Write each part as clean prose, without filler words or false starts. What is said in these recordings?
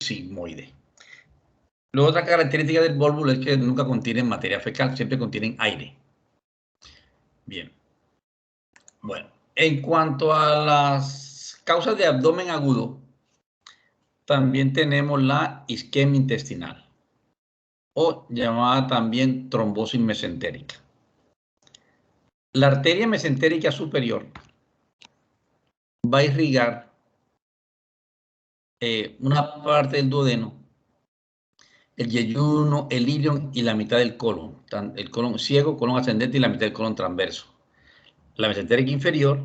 sigmoide. Luego, otra característica del vólvulo es que nunca contienen materia fecal, siempre contienen aire. Bien. Bueno, en cuanto a las causas de abdomen agudo, también tenemos la isquemia intestinal, o llamada también trombosis mesentérica. La arteria mesentérica superior va a irrigar una parte del duodeno, el yeyuno, el ilion y la mitad del colon. El colon ciego, colon ascendente y la mitad del colon transverso. La mesentérica inferior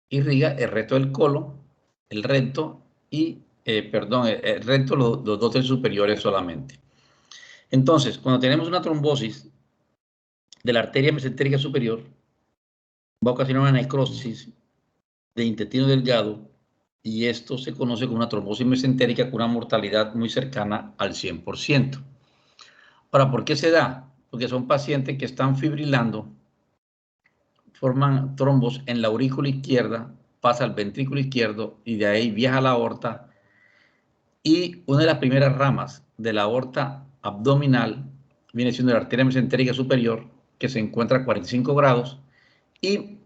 irriga el resto del colon, el recto y, el recto, los dos tercios superiores solamente. Entonces, cuando tenemos una trombosis de la arteria mesentérica superior, va a ocasionar una necrosis de intestino delgado y esto se conoce como una trombosis mesentérica con una mortalidad muy cercana al 100%. Ahora, ¿por qué se da? Porque son pacientes que están fibrilando, forman trombos en la aurícula izquierda, pasa al ventrículo izquierdo y de ahí viaja a la aorta. Y una de las primeras ramas de la aorta abdominal viene siendo la arteria mesentérica superior, que se encuentra a 45 grados, y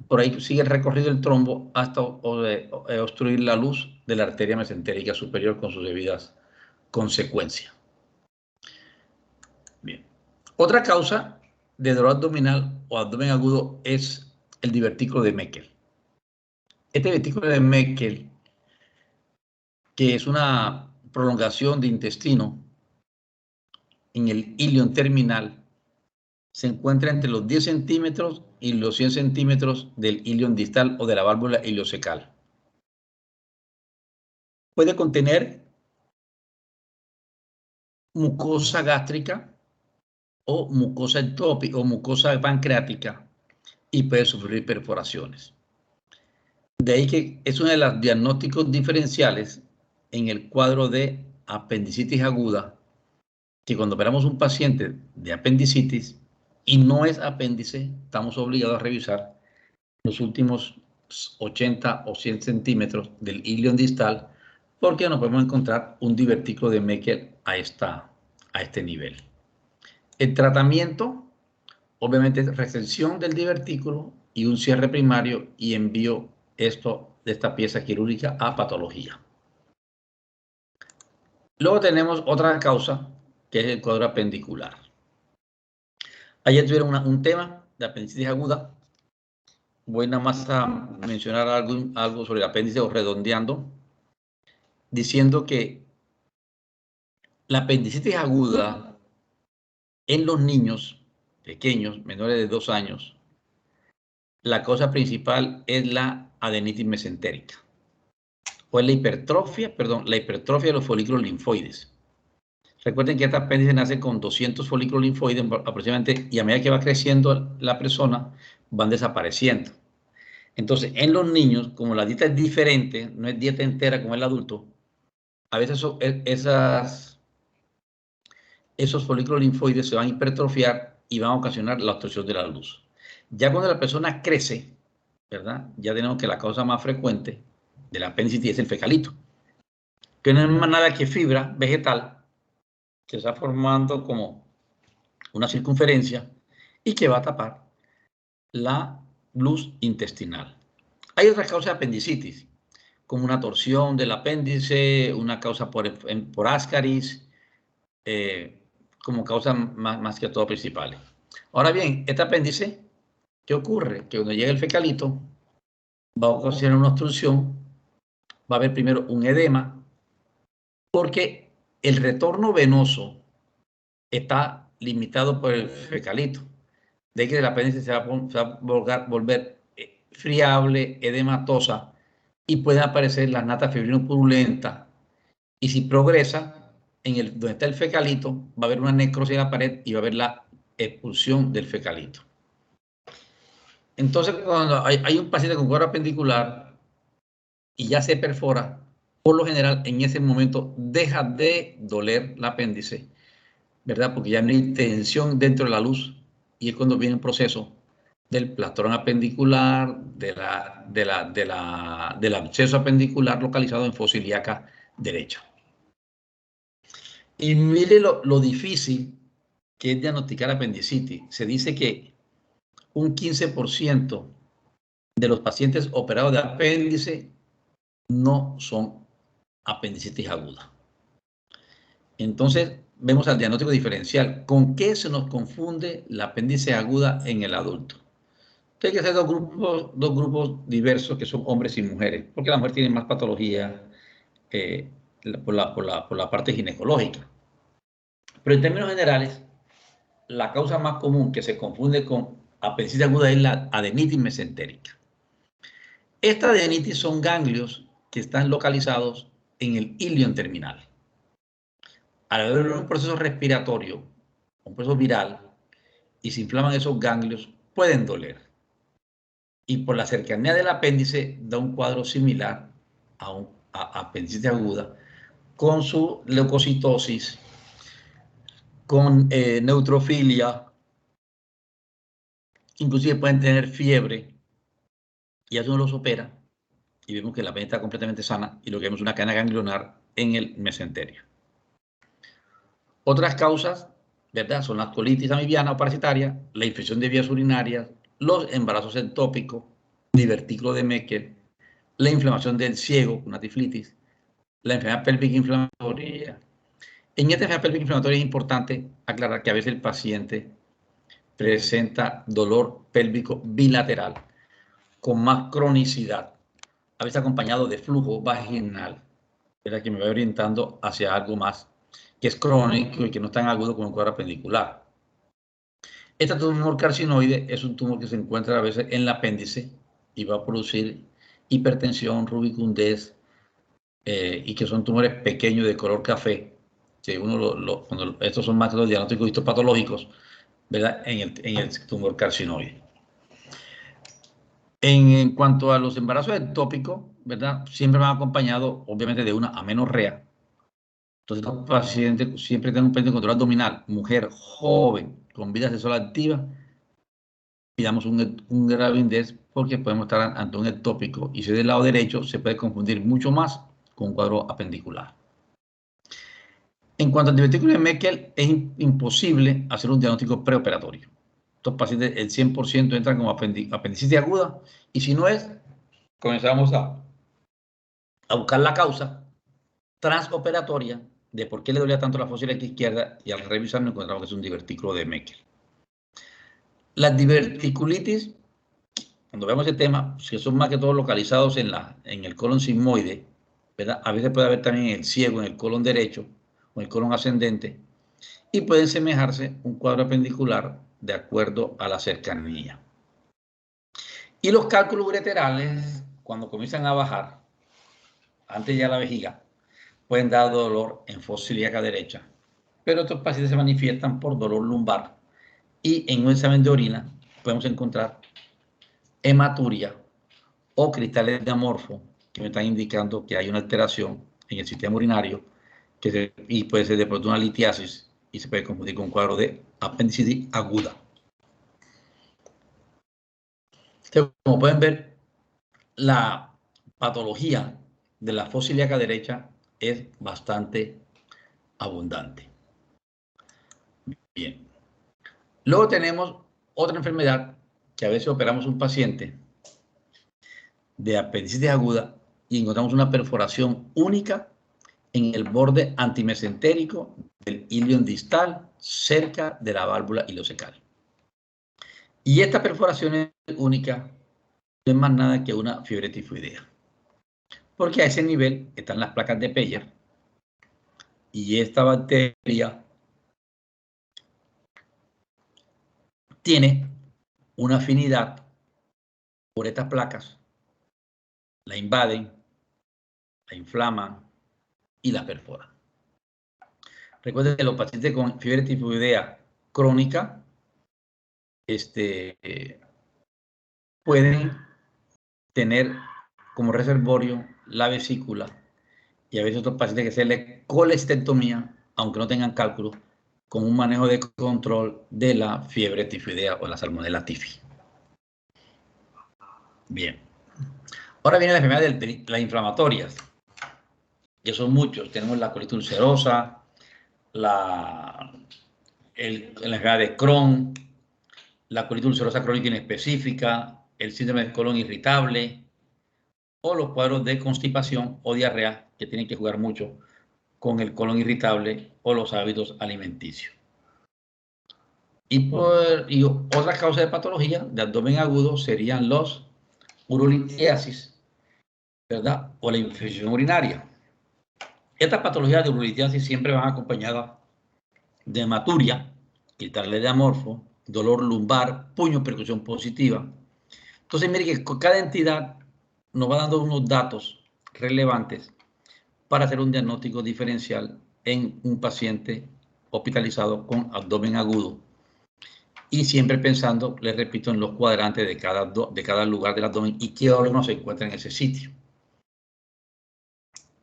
por ahí sigue el recorrido del trombo hasta obstruir la luz de la arteria mesentérica superior con sus debidas consecuencias. Bien. Otra causa de dolor abdominal o abdomen agudo es el divertículo de Meckel. Este divertículo de Meckel, que es una prolongación de intestino en el ilion terminal, se encuentra entre los 10 centímetros y los 100 centímetros del ilion distal o de la válvula iliocecal. Puede contener mucosa gástrica o mucosa ectópica o mucosa pancreática y puede sufrir perforaciones. De ahí que es uno de los diagnósticos diferenciales en el cuadro de apendicitis aguda, que cuando operamos un paciente de apendicitis y no es apéndice, estamos obligados a revisar los últimos 80 o 100 centímetros del ilion distal, porque no podemos encontrar un divertículo de Meckel a este nivel. El tratamiento, obviamente, es recepción del divertículo y un cierre primario y envío de esta pieza quirúrgica a patología. Luego tenemos otra causa, que es el cuadro apendicular. Ayer tuvieron un tema de apendicitis aguda. Voy nada más a mencionar algo sobre el apéndice o redondeando, diciendo que la apendicitis aguda en los niños pequeños, menores de 2 años, la causa principal es la adenitis mesentérica, o es la hipertrofia de los folículos linfoides. Recuerden que esta apéndice nace con 200 folículos linfoides aproximadamente, y a medida que va creciendo la persona, van desapareciendo. Entonces, en los niños, como la dieta es diferente, no es dieta entera como el adulto, a veces esos folículos linfoides se van a hipertrofiar y van a ocasionar la obstrucción de la luz. Ya cuando la persona crece, ¿verdad? Ya tenemos que la causa más frecuente de la apendicitis es el fecalito, que no es más nada que fibra vegetal que está formando como una circunferencia y que va a tapar la luz intestinal. Hay otras causas de apendicitis, como una torsión del apéndice, una causa por ascaris, como causas más que todo principales. Ahora bien, este apéndice, ¿qué ocurre? Que cuando llega el fecalito, va a ocasionar una obstrucción, va a haber primero un edema, porque el retorno venoso está limitado por el fecalito. De que el apéndice se va a volver friable, edematosa, y pueden aparecer las natas fibrinopurulentas. Y si progresa, donde está el fecalito, va a haber una necrosis en la pared y va a haber la expulsión del fecalito. Entonces, cuando hay un paciente con cuadro apendicular y ya se perfora, por lo general, en ese momento deja de doler el apéndice, ¿verdad? Porque ya no hay tensión dentro de la luz, y es cuando viene el proceso del plastrón apendicular, del absceso apendicular localizado en fosa ilíaca derecha. Y mire lo difícil que es diagnosticar apendicitis. Se dice que un 15% de los pacientes operados de apéndice no son apendicitis aguda. Entonces, vemos al diagnóstico diferencial. ¿Con qué se nos confunde la apéndice aguda en el adulto? Entonces, hay que hacer dos grupos diversos, que son hombres y mujeres, porque la mujer tiene más patología por la parte ginecológica. Pero en términos generales, la causa más común que se confunde con apendicitis aguda es la adenitis mesentérica. Esta adenitis son ganglios que están localizados en el ilion terminal. Al haber un proceso respiratorio, un proceso viral, y se inflaman esos ganglios, pueden doler. Y por la cercanía del apéndice da un cuadro similar a apendicitis aguda, con su leucocitosis, con neutrofilia, inclusive pueden tener fiebre, y eso uno los opera, y vemos que la apéndice está completamente sana, y lo que vemos es una cadena ganglionar en el mesenterio. Otras causas, ¿verdad?, son la colitis amibiana o parasitaria, la infección de vías urinarias, los embarazos ectópicos, divertículo de Meckel, la inflamación del ciego, una tiflitis, la enfermedad pélvica inflamatoria. En esta enfermedad pélvica inflamatoria es importante aclarar que a veces el paciente presenta dolor pélvico bilateral con más cronicidad, a veces acompañado de flujo vaginal, ¿verdad?, que me va orientando hacia algo más que es crónico y que no es tan agudo como un cuadro apendicular. Este tumor carcinoide es un tumor que se encuentra a veces en el apéndice y va a producir hipertensión, rubicundez, y que son tumores pequeños de color café, que cuando estos son más los diagnósticos histopatológicos, ¿verdad?, en el tumor carcinoide. En cuanto a los embarazos ectópicos, ¿verdad?, siempre van acompañados, obviamente, de una amenorrea. Entonces, los pacientes siempre tienen un pendiente de control abdominal, mujer joven, con vida sexual activa, pidamos un gravidez porque podemos estar ante un ectópico, y si es del lado derecho, se puede confundir mucho más con un cuadro apendicular. En cuanto al divertículo de Meckel, es imposible hacer un diagnóstico preoperatorio. Estos pacientes, el 100% entran como apendicitis aguda, y si no es, comenzamos a buscar la causa transoperatoria de por qué le dolía tanto la fosa ilíaca izquierda, y al revisarlo encontramos que es un divertículo de Meckel. Las diverticulitis, cuando vemos el tema, si son más que todo localizados en el colon sigmoide, ¿verdad?, a veces puede haber también en el ciego, en el colon derecho o en el colon ascendente, y pueden semejarse un cuadro apendicular de acuerdo a la cercanía. Y los cálculos ureterales, cuando comienzan a bajar, antes ya la vejiga, pueden dar dolor en fosa ilíaca derecha, pero estos pacientes se manifiestan por dolor lumbar, y en un examen de orina podemos encontrar hematuria o cristales de amorfo que me están indicando que hay una alteración en el sistema urinario, y puede ser de pronto una litiasis, y se puede confundir con un cuadro de apendicitis aguda. Entonces, como pueden ver, la patología de la fosa ilíaca derecha es bastante abundante. Bien. Luego tenemos otra enfermedad que a veces operamos un paciente de apendicitis aguda y encontramos una perforación única en el borde antimesentérico del ilion distal, cerca de la válvula ileocecal. Y esta perforación es única, no es más nada que una fiebre tifoidea, porque a ese nivel están las placas de Peyer, y esta bacteria tiene una afinidad por estas placas, la invaden, la inflaman y la perforan. Recuerden que los pacientes con fiebre tifoidea crónica pueden tener como reservorio la vesícula, y a veces otros pacientes que se les colestectomía, aunque no tengan cálculo, con un manejo de control de la fiebre tifoidea o la salmonella tifi. Bien. Ahora viene la enfermedad de las inflamatorias, que son muchos. Tenemos la colitis ulcerosa, la enfermedad de Crohn, la colitis ulcerosa crónica inespecífica, el síndrome de colon irritable o los cuadros de constipación o diarrea que tienen que jugar mucho con el colon irritable o los hábitos alimenticios. Y otras causas de patología de abdomen agudo serían los urolitiasis, ¿verdad? O la infección urinaria. Estas patologías de urolitiasis siempre van acompañadas de hematuria, quitarle de amorfo, dolor lumbar, puño, percusión positiva. Entonces, mire que cada entidad nos va dando unos datos relevantes para hacer un diagnóstico diferencial en un paciente hospitalizado con abdomen agudo. Y siempre pensando, les repito, en los cuadrantes de cada lugar del abdomen y qué órgano se encuentra en ese sitio.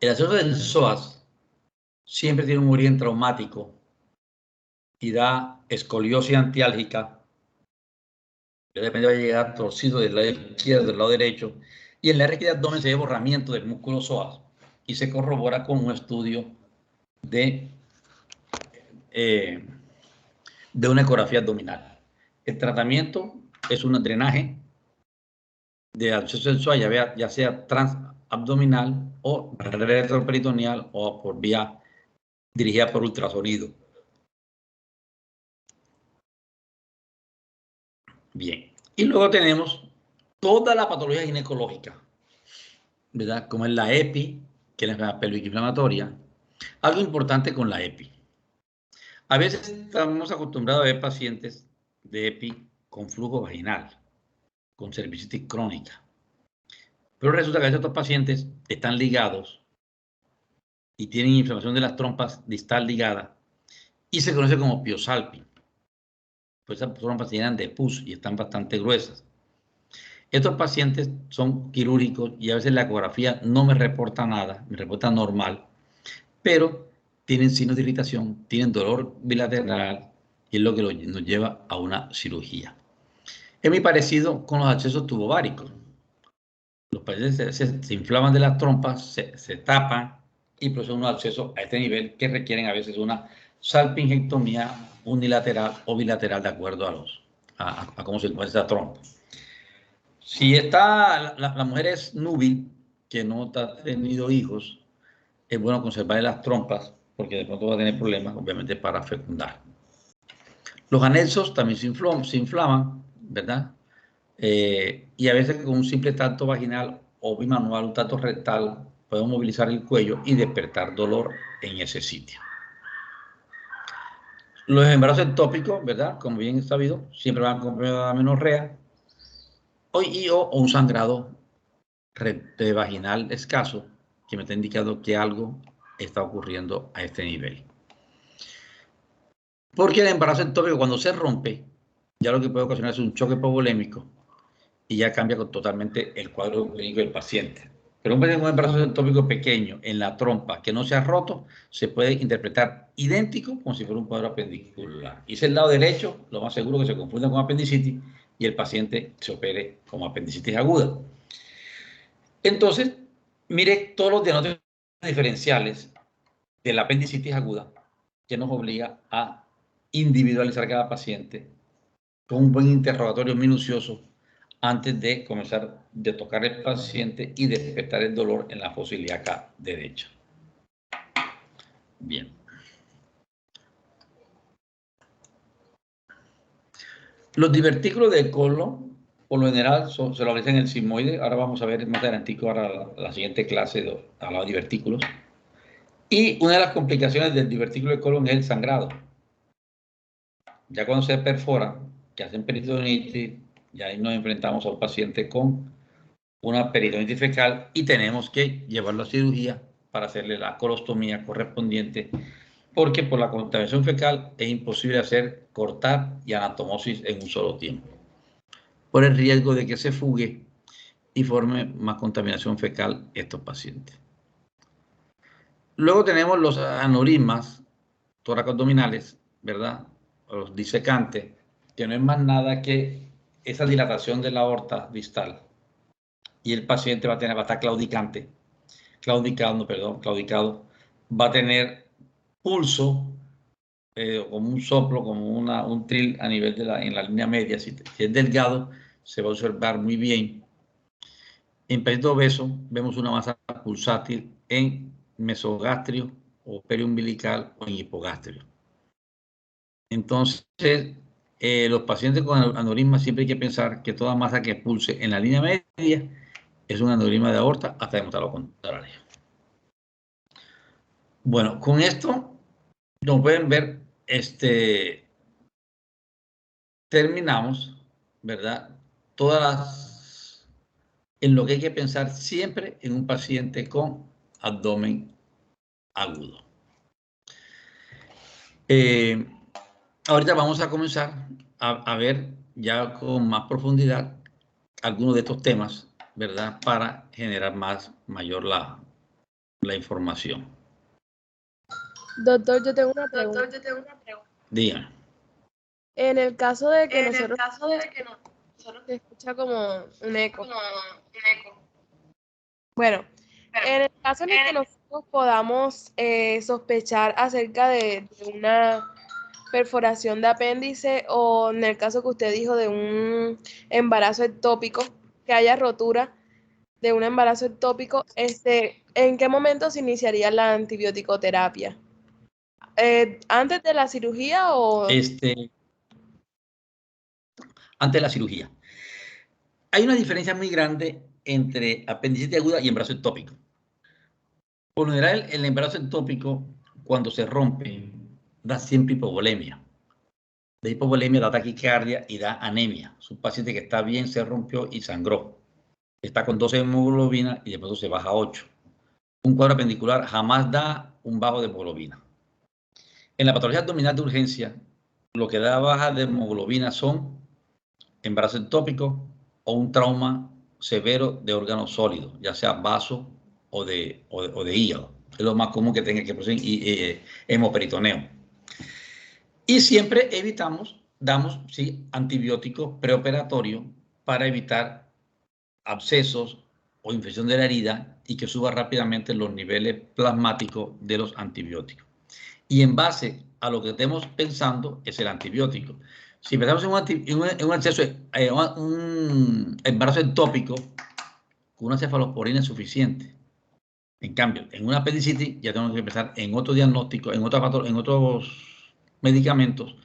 El acceso del psoas siempre tiene un origen traumático y da escoliosis antiálgica. Depende de llegar torcido del lado izquierdo, del lado derecho. Y en la RX de abdomen se ve borramiento del músculo psoas y se corrobora con un estudio de una ecografía abdominal. El tratamiento es un drenaje de acceso del psoas, ya sea transabdominal o retroperitoneal o por vía dirigida por ultrasonido. Bien. Y luego tenemos toda la patología ginecológica, ¿verdad? Como es la EPI, que es la enfermedad pélvica inflamatoria. Algo importante con la EPI. A veces estamos acostumbrados a ver pacientes de EPI con flujo vaginal, con cervicitis crónica. Pero resulta que estos pacientes están ligados y tienen inflamación de las trompas distal ligada y se conoce como piosalpin. Pues esas trompas se llenan de pus y están bastante gruesas. Estos pacientes son quirúrgicos y a veces la ecografía no me reporta nada, me reporta normal, pero tienen signos de irritación, tienen dolor bilateral y es lo que nos lleva a una cirugía. Es muy parecido con los abscesos tubováricos. Los pacientes se inflaman de las trompas, se tapan y producen unos abscesos a este nivel que requieren a veces una salpingectomía unilateral o bilateral de acuerdo a cómo se encuentra esa trompa. Si la mujer es núbil, que no ha tenido hijos, es bueno conservar las trompas porque de pronto va a tener problemas, obviamente, para fecundar. Los anexos también se inflaman, ¿verdad? Y a veces con un simple tacto vaginal o bimanual, un tacto rectal, podemos movilizar el cuello y despertar dolor en ese sitio. Los embarazos ectópicos, ¿verdad? Como bien es sabido, siempre van acompañados de amenorrea o un sangrado vaginal escaso que me está indicando que algo está ocurriendo a este nivel. Porque el embarazo ectópico, cuando se rompe, ya lo que puede ocasionar es un choque hipovolémico y ya cambia totalmente el cuadro clínico del paciente. Pero un embarazo ectópico pequeño en la trompa que no se ha roto, se puede interpretar idéntico como si fuera un cuadro apendicular. Y es el lado derecho, lo más seguro que se confunda con apendicitis y el paciente se opere como apendicitis aguda. Entonces, mire todos los diagnósticos diferenciales de la apendicitis aguda que nos obliga a individualizar cada paciente con un buen interrogatorio minucioso antes de comenzar a tocar el paciente y despertar el dolor en la fosa ilíaca derecha. Bien. Los divertículos del colon, por lo general, se localizan en el sigmoide. Ahora vamos a ver más adelantico, ahora la siguiente clase, hablamos de divertículos. Y una de las complicaciones del divertículo del colon es el sangrado. Ya cuando se perfora, que hacen peritonitis, ya ahí nos enfrentamos a un paciente con una peritonitis fecal y tenemos que llevarlo a cirugía para hacerle la colostomía correspondiente, porque por la contaminación fecal es imposible cortar y anatomosis en un solo tiempo, por el riesgo de que se fugue y forme más contaminación fecal estos pacientes. Luego tenemos los aneurismas toracoabdominales, ¿verdad? Los disecantes, que no es más nada que esa dilatación de la aorta distal. Y el paciente va a estar claudicado, va a tener pulso como un soplo, como un trill a nivel en la línea media. Si es delgado, se va a observar muy bien. En paciente obeso vemos una masa pulsátil en mesogastrio o periumbilical o en hipogastrio. Entonces, los pacientes con aneurisma siempre hay que pensar que toda masa que pulse en la línea media es un aneurisma de aorta hasta demostrar lo contrario. Bueno, con esto, como pueden ver, terminamos, ¿verdad? En lo que hay que pensar siempre en un paciente con abdomen agudo. Ahorita vamos a comenzar a ver ya con más profundidad algunos de estos temas, ¿verdad? Para generar mayor la información. Doctor, yo tengo una pregunta. Dígame. En el caso de que nosotros se escucha como un eco. Bueno, en el caso en el que nosotros podamos sospechar acerca de una perforación de apéndice o en el caso que usted dijo de un embarazo ectópico, que haya rotura de un embarazo ectópico, ¿en qué momento se iniciaría la antibiótico-terapia? ¿Antes de la cirugía o...? Antes de la cirugía. Hay una diferencia muy grande entre apendicitis aguda y embarazo ectópico. Por lo general, el embarazo ectópico, cuando se rompe, da siempre hipovolemia. De hipovolemia da taquicardia y da anemia. Es un paciente que está bien, se rompió y sangró. Está con 12 de hemoglobina y de pronto se baja a 8. Un cuadro apendicular jamás da un bajo de hemoglobina. En la patología abdominal de urgencia, lo que da baja de hemoglobina son embarazo ectópico o un trauma severo de órganos sólidos, ya sea vaso o de hígado. Es lo más común que tenga que producir hemoperitoneo. Y siempre damos antibióticos preoperatorios para evitar abscesos o infección de la herida y que suba rápidamente los niveles plasmáticos de los antibióticos. Y en base a lo que estemos pensando es el antibiótico. Si empezamos en un acceso, un embarazo ectópico, con una cefalosporina es suficiente. En cambio, en una apendicitis ya tenemos que empezar en otro diagnóstico, en otros medicamentos,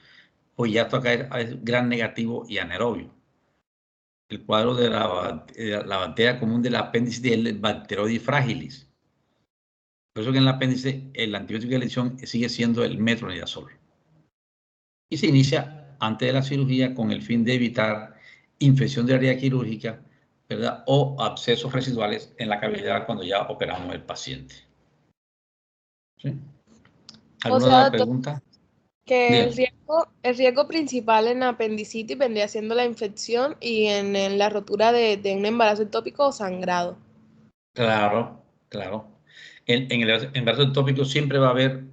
pues ya toca es gran negativo y anaerobio. El cuadro de la bacteria común del apéndice es el Bacteroides fragilis. Por eso que en el apéndice el antibiótico de elección sigue siendo el metronidazol. Y se inicia antes de la cirugía con el fin de evitar infección de área quirúrgica, ¿verdad? O abscesos residuales en la cavidad cuando ya operamos el paciente. ¿Sí? ¿Alguna otra pregunta? Que el riesgo principal en la apendicitis vendría siendo la infección y en la rotura de un embarazo ectópico o sangrado. Claro, claro. En el embarazo ectópico siempre va a haber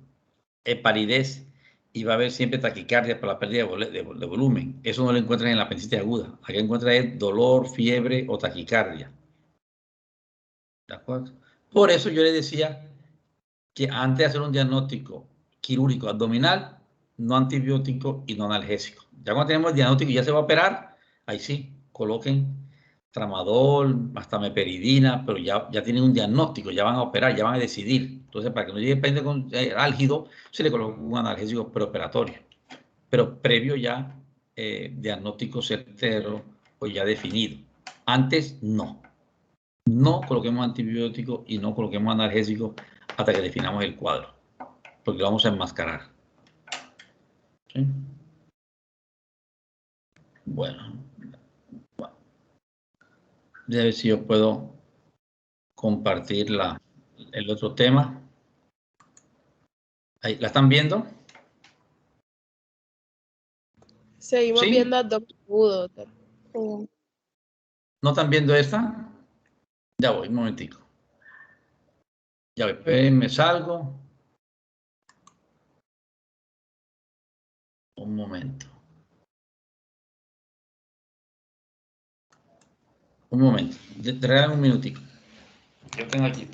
palidez y va a haber siempre taquicardia por la pérdida de volumen. Eso no lo encuentran en la apendicitis aguda. Aquí encuentran dolor, fiebre o taquicardia. ¿De acuerdo? Por eso yo le decía que antes de hacer un diagnóstico quirúrgico abdominal, no antibiótico y no analgésico. Ya cuando tenemos el diagnóstico y ya se va a operar, ahí sí, coloquen tramadol, hasta meperidina, pero ya tienen un diagnóstico, ya van a operar, ya van a decidir. Entonces, para que no llegue el paciente con álgido, se le coloca un analgésico preoperatorio. Pero previo ya diagnóstico certero o ya definido. Antes, no. No coloquemos antibióticos y no coloquemos analgésicos hasta que definamos el cuadro, porque lo vamos a enmascarar. ¿Sí? Bueno, a ver si yo puedo compartir el otro tema. Ahí, ¿la están viendo? Seguimos viendo abdomen agudo, doctor. ¿No están viendo esta? Ya voy, un momentico. Ya voy, me salgo. Un momento. Un momento. Te regalo un minutico. Yo tengo aquí.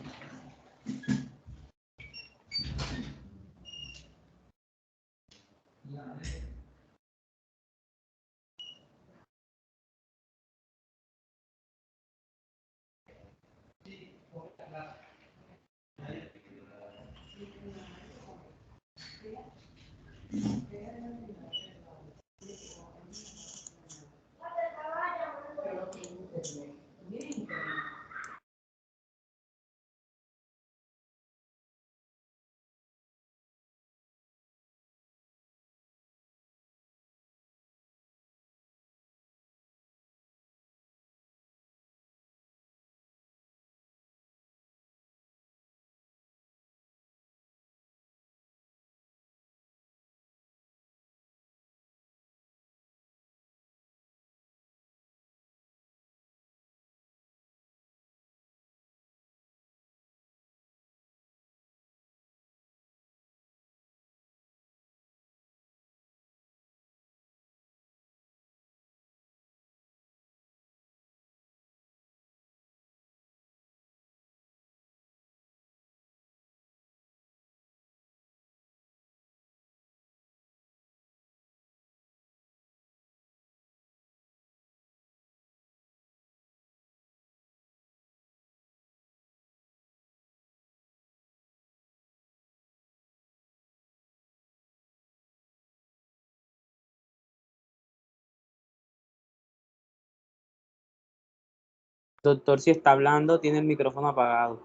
Doctor, si está hablando, tiene el micrófono apagado.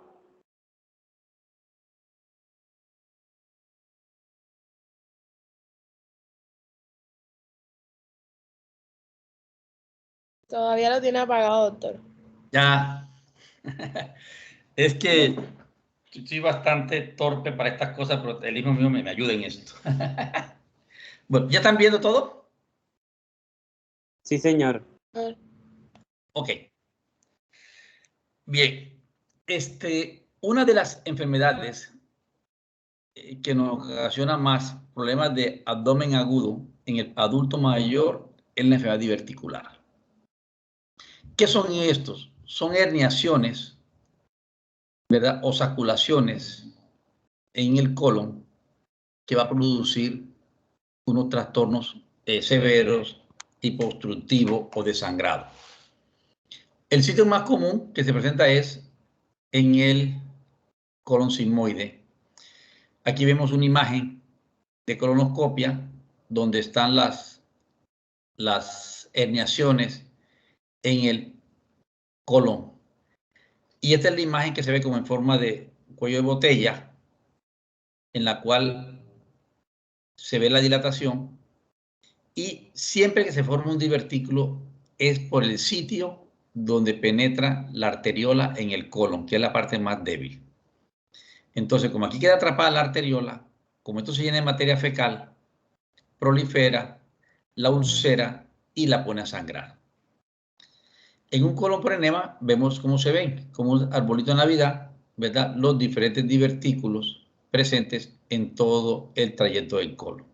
Todavía lo tiene apagado, doctor. Ya. Es que soy bastante torpe para estas cosas, pero el hijo mío me ayuda en esto. Bueno, ¿ya están viendo todo? Sí, señor. Ok. Bien. Una de las enfermedades que nos ocasiona más problemas de abdomen agudo en el adulto mayor es la enfermedad diverticular. ¿Qué son estos? Son herniaciones, ¿verdad? O saculaciones en el colon que va a producir unos trastornos severos, tipo obstructivo o de sangrado. El sitio más común que se presenta es en el colon sigmoide. Aquí vemos una imagen de colonoscopia donde están las herniaciones en el colon. Y esta es la imagen que se ve como en forma de cuello de botella, en la cual se ve la dilatación. Y siempre que se forma un divertículo es por el sitio donde penetra la arteriola en el colon, que es la parte más débil. Entonces, como aquí queda atrapada la arteriola, como esto se llena de materia fecal, prolifera, la ulcera y la pone a sangrar. En un colon por enema vemos cómo se ven, como un arbolito de Navidad, ¿verdad? Los diferentes divertículos presentes en todo el trayecto del colon.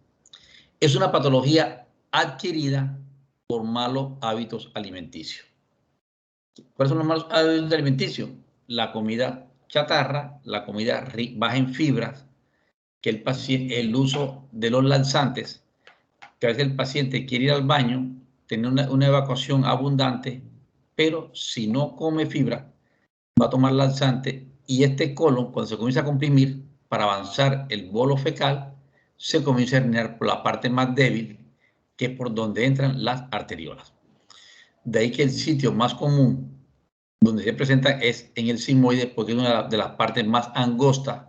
Es una patología adquirida por malos hábitos alimenticios. ¿Cuáles son los malos hábitos alimenticios? La comida chatarra, la comida baja en fibras, que el uso de los laxantes, que a veces el paciente quiere ir al baño, tener una evacuación abundante, pero si no come fibra, va a tomar laxante y este colon, cuando se comienza a comprimir para avanzar el bolo fecal, se comienza a herniar por la parte más débil, que es por donde entran las arteriolas. De ahí que el sitio más común donde se presenta es en el sigmoide, porque es una de las partes más angostas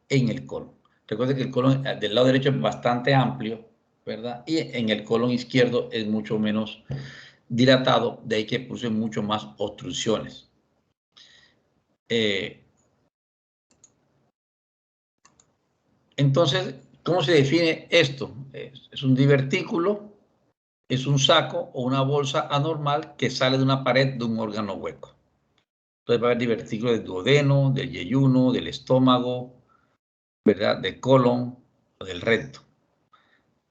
en el colon. Recuerden que el colon del lado derecho es bastante amplio, ¿verdad? Y en el colon izquierdo es mucho menos dilatado, de ahí que produce mucho más obstrucciones. Entonces, ¿cómo se define esto? Es un divertículo, es un saco o una bolsa anormal que sale de una pared de un órgano hueco. Entonces va a haber divertículos del duodeno, del yeyuno, del estómago, ¿verdad? Del colon o del recto.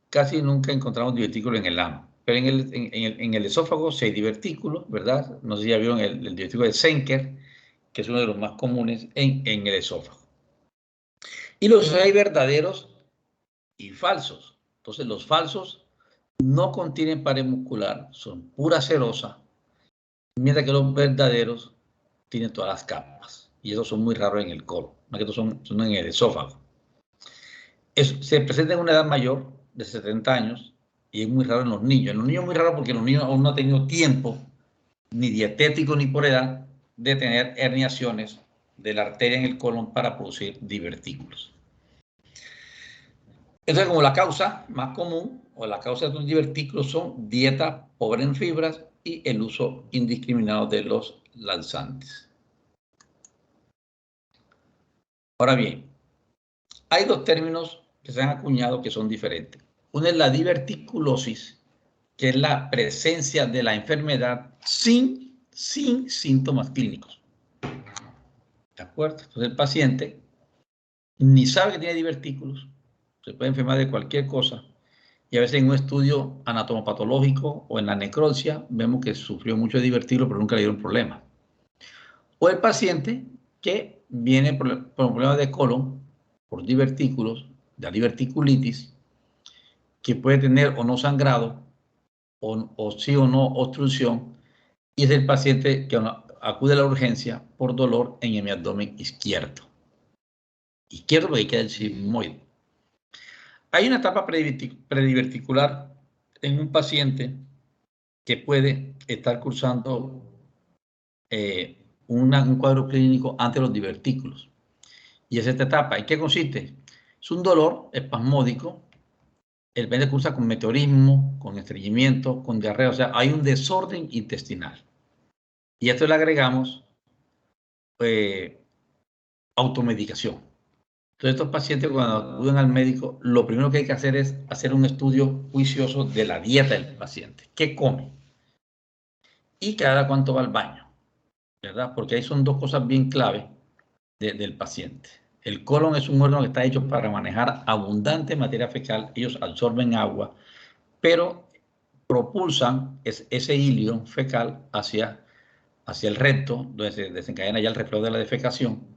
Casi nunca encontramos divertículos en el ano, pero en el esófago sí hay divertículos, ¿verdad? No sé si ya vieron el divertículo de Zenker, que es uno de los más comunes en el esófago. Y los hay verdaderos y falsos. Entonces, los falsos no contienen pared muscular, son pura serosa, mientras que los verdaderos tienen todas las capas. Y esos son muy raros en el colon, más que son en el esófago. Se presenta en una edad mayor, de 70 años, y es muy raro en los niños. En los niños es muy raro porque los niños aún no han tenido tiempo, ni dietético ni por edad, de tener herniaciones de la arteria en el colon para producir divertículos. Entonces, como la causa más común o la causa de los divertículos son dieta pobre en fibras y el uso indiscriminado de los laxantes. Ahora bien, hay dos términos que se han acuñado que son diferentes. Uno es la diverticulosis, que es la presencia de la enfermedad sin síntomas clínicos. ¿De acuerdo? Entonces el paciente ni sabe que tiene divertículos, se puede enfermar de cualquier cosa, y a veces en un estudio anatomopatológico o en la necropsia vemos que sufrió mucho de divertículos pero nunca le dieron problema. O el paciente que viene por problemas de colon, por divertículos, de diverticulitis, que puede tener o no sangrado, o sí o no obstrucción, y es el paciente que acude a la urgencia por dolor en el abdomen izquierdo. Izquierdo porque queda el sigmoide. Hay una etapa prediverticular en un paciente que puede estar cursando un cuadro clínico ante los divertículos. Y es esta etapa. ¿En qué consiste? Es un dolor espasmódico. El paciente cursa con meteorismo, con estreñimiento, con diarrea. O sea, hay un desorden intestinal. Y a esto le agregamos automedicación. Entonces, estos pacientes cuando acuden al médico, lo primero que hay que hacer es hacer un estudio juicioso de la dieta del paciente. ¿Qué come? Y cada cuánto va al baño, ¿verdad? Porque ahí son dos cosas bien clave del paciente. El colon es un órgano que está hecho para manejar abundante materia fecal. Ellos absorben agua, pero propulsan ese hilio fecal hacia el recto, donde se desencadena ya el reflejo de la defecación,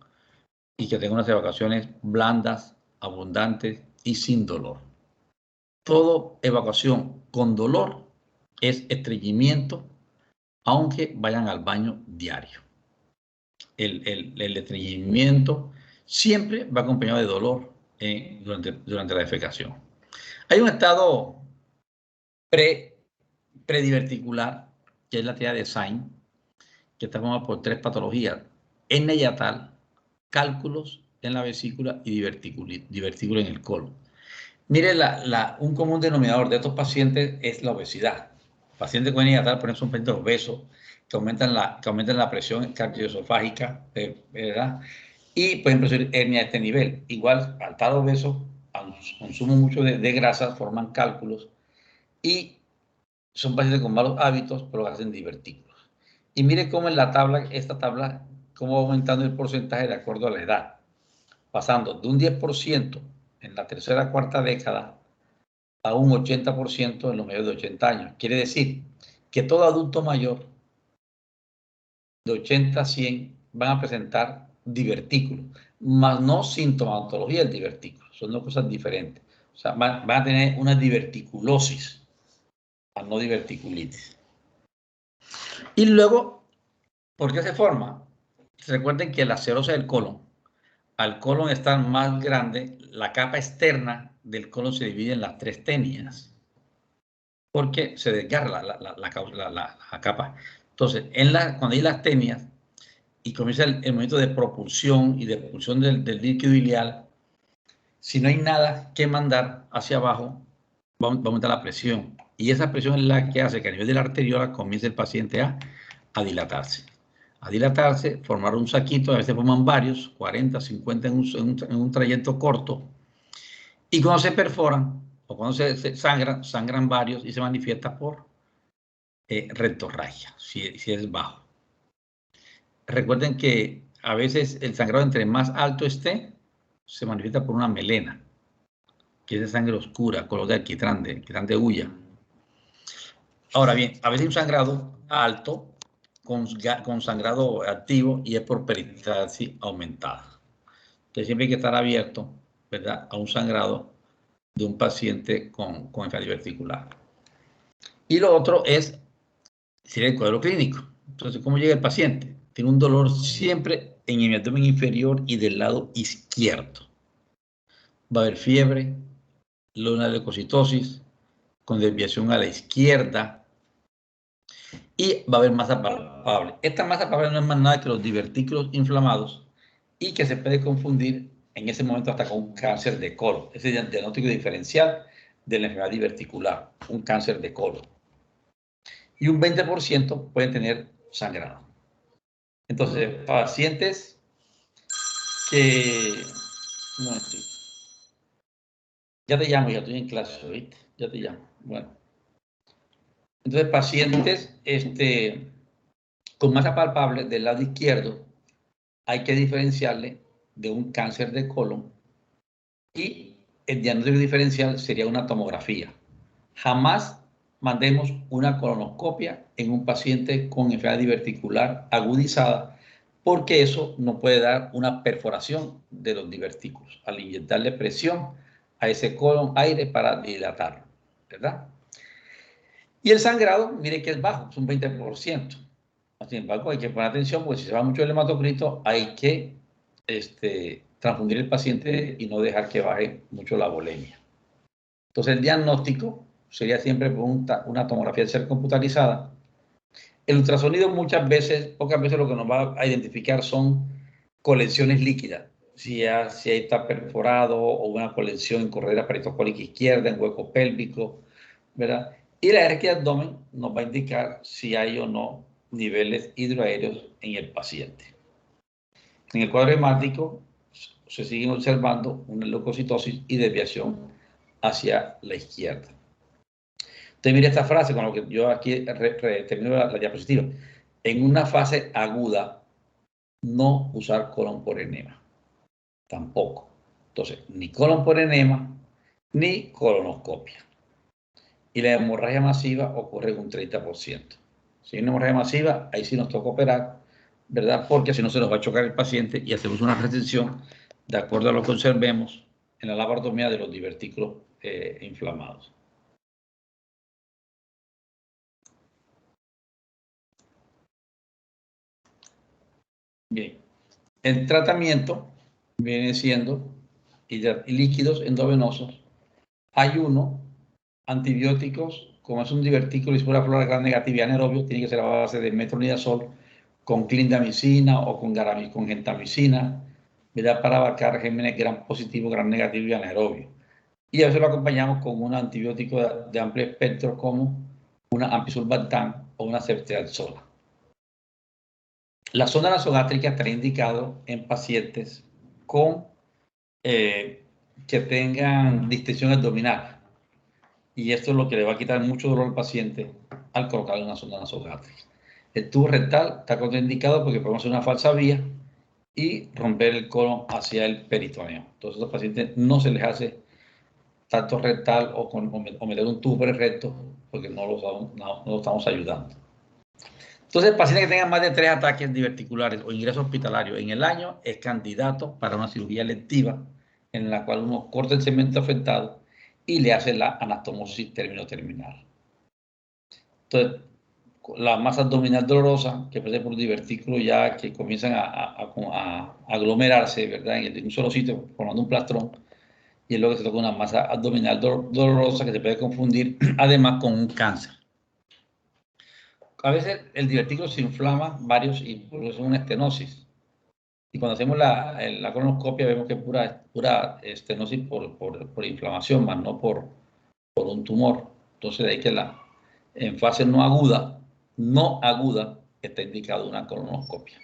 y que tenga unas evacuaciones blandas, abundantes y sin dolor. Todo evacuación con dolor es estreñimiento, aunque vayan al baño diario. El estreñimiento siempre va acompañado de dolor durante la defecación. Hay un estado prediverticular, que es la teoría de Sain, que está formada por 3 patologías: hernia hiatal, cálculos en la vesícula y divertículo en el colon. Mire, un común denominador de estos pacientes es la obesidad. Pacientes con hernia hiatal, por ejemplo, son pacientes obesos que aumentan la presión cardioesofágica, ¿verdad? Y pueden producir hernia de este nivel. Igual, al estar obesos, consumen mucho de grasa, forman cálculos y son pacientes con malos hábitos, pero hacen divertículos. Y mire cómo en esta tabla, cómo va aumentando el porcentaje de acuerdo a la edad, pasando de un 10% en la tercera cuarta década a un 80% en los mayores de 80 años. Quiere decir que todo adulto mayor de 80 a 100 van a presentar divertículos, más no sintomatología del divertículo. Son dos cosas diferentes. O sea, van a tener una diverticulosis, no diverticulitis. Y luego, ¿por qué se forma? Recuerden que la serosa del colon, al colon estar más grande, la capa externa del colon se divide en las 3 tenias, porque se desgarra la capa. Entonces, cuando hay las tenias y comienza el momento de propulsión y de expulsión del líquido ileal, si no hay nada que mandar hacia abajo, va a aumentar la presión. Y esa presión es la que hace que a nivel de la arteriola comience el paciente a dilatarse. A dilatarse, formar un saquito, a veces forman varios, 40, 50 en un trayecto corto. Y cuando se perforan, o cuando se sangran varios y se manifiesta por rectorragia, si es bajo. Recuerden que a veces el sangrado entre más alto esté, se manifiesta por una melena, que es de sangre oscura, color de alquitrán de hulla. Ahora bien, a veces hay un sangrado alto con sangrado activo y es por peristalsis aumentada. Entonces siempre hay que estar abierto, ¿verdad?, a un sangrado de un paciente con enfermedad diverticular. Y lo otro es, sería el cuadro clínico. Entonces, ¿cómo llega el paciente? Tiene un dolor siempre en el abdomen inferior y del lado izquierdo. Va a haber fiebre, una leucocitosis, con desviación a la izquierda, y va a haber masa palpable. Esta masa palpable no es más nada que los divertículos inflamados y que se puede confundir en ese momento hasta con un cáncer de colon. Ese es el diagnóstico diferencial de la enfermedad diverticular, un cáncer de colon. Y un 20% pueden tener sangrado. Entonces, pacientes que... Un momentito. Ya te llamo, ya estoy en clase, ¿viste? Ya te llamo. Bueno. Entonces, pacientes con masa palpable del lado izquierdo, hay que diferenciarle de un cáncer de colon y el diagnóstico diferencial sería una tomografía. Jamás mandemos una colonoscopia en un paciente con enfermedad diverticular agudizada, porque eso nos puede dar una perforación de los divertículos al inyectarle presión a ese colon aire para dilatarlo, ¿verdad? Y el sangrado, mire que es bajo, es un 20%. Sin embargo, hay que poner atención porque si se va mucho el hematocrito, hay que transfundir el paciente y no dejar que baje mucho la volemia. Entonces, el diagnóstico sería siempre una tomografía de ser computarizada. El ultrasonido muchas veces, pocas veces lo que nos va a identificar son colecciones líquidas. Si ahí está perforado o una colección en corredera peritocólica izquierda, en hueco pélvico, ¿verdad? Y la RX de abdomen nos va a indicar si hay o no niveles hidroaéreos en el paciente. En el cuadro hemático se siguen observando una leucocitosis y desviación hacia la izquierda. Entonces, mire esta frase con lo que yo aquí termino la diapositiva. En una fase aguda, no usar colon por enema. Tampoco. Entonces, ni colon por enema, ni colonoscopia. Y la hemorragia masiva ocurre en un 30%. Si hay una hemorragia masiva, ahí sí nos toca operar, ¿verdad? Porque si no se nos va a chocar el paciente y hacemos una retención de acuerdo a lo que observemos en la laparotomía de los divertículos inflamados. Bien, el tratamiento viene siendo líquidos endovenosos, ayuno, antibióticos, como es un divertículo y es una flora gram negativa anaerobio, tiene que ser a base de metronidazol con clindamicina o con gentamicina, ¿verdad? Para abarcar regímenes gram positivo, gram negativo y anaerobio. Y a veces lo acompañamos con un antibiótico de amplio espectro como una ampicsulbantán o una ceftriaxona. La sonda nasogástrica estaría indicado en pacientes con que tengan distensión abdominal. Y esto es lo que le va a quitar mucho dolor al paciente al colocarle una sonda nasogástrica. El tubo rectal está contraindicado porque podemos hacer una falsa vía y romper el colon hacia el peritoneo. Entonces, a los pacientes no se les hace tanto rectal o meter un tubo por el recto porque no lo estamos ayudando. Entonces, el paciente que tenga más de 3 ataques diverticulares o ingreso hospitalario en el año es candidato para una cirugía electiva en la cual uno corta el segmento afectado y le hace la anastomosis término-terminal. Entonces, la masa abdominal dolorosa, que puede ser por divertículos ya que comienzan a aglomerarse, ¿verdad? En un solo sitio, formando un plastrón, y es lo que se toca una masa abdominal dolorosa que se puede confundir además con un cáncer. A veces el divertículo se inflama varios y por eso es una estenosis. Y cuando hacemos la colonoscopia vemos que es pura estenosis por inflamación, más no por un tumor. Entonces de ahí que en fase no aguda, está indicado una colonoscopia.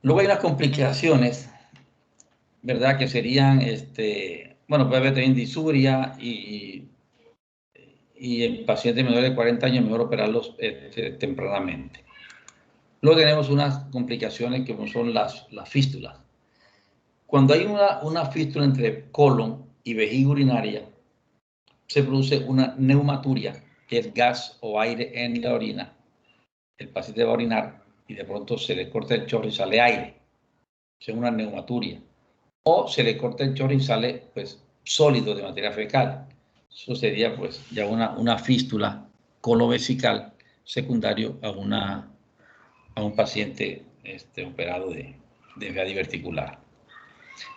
Luego hay unas complicaciones, ¿verdad? Que serían, bueno, puede haber también disuria y en pacientes menores de 40 años mejor operarlos tempranamente. Luego tenemos unas complicaciones que son las fístulas. Cuando hay una fístula entre colon y vejiga urinaria, se produce una neumaturia, que es gas o aire en la orina. El paciente va a orinar y de pronto se le corta el chorro y sale aire. Es una neumaturia. O se le corta el chorro y sale sólidos de materia fecal. Eso sería pues ya una fístula colovesical secundario a un paciente operado de vía diverticular.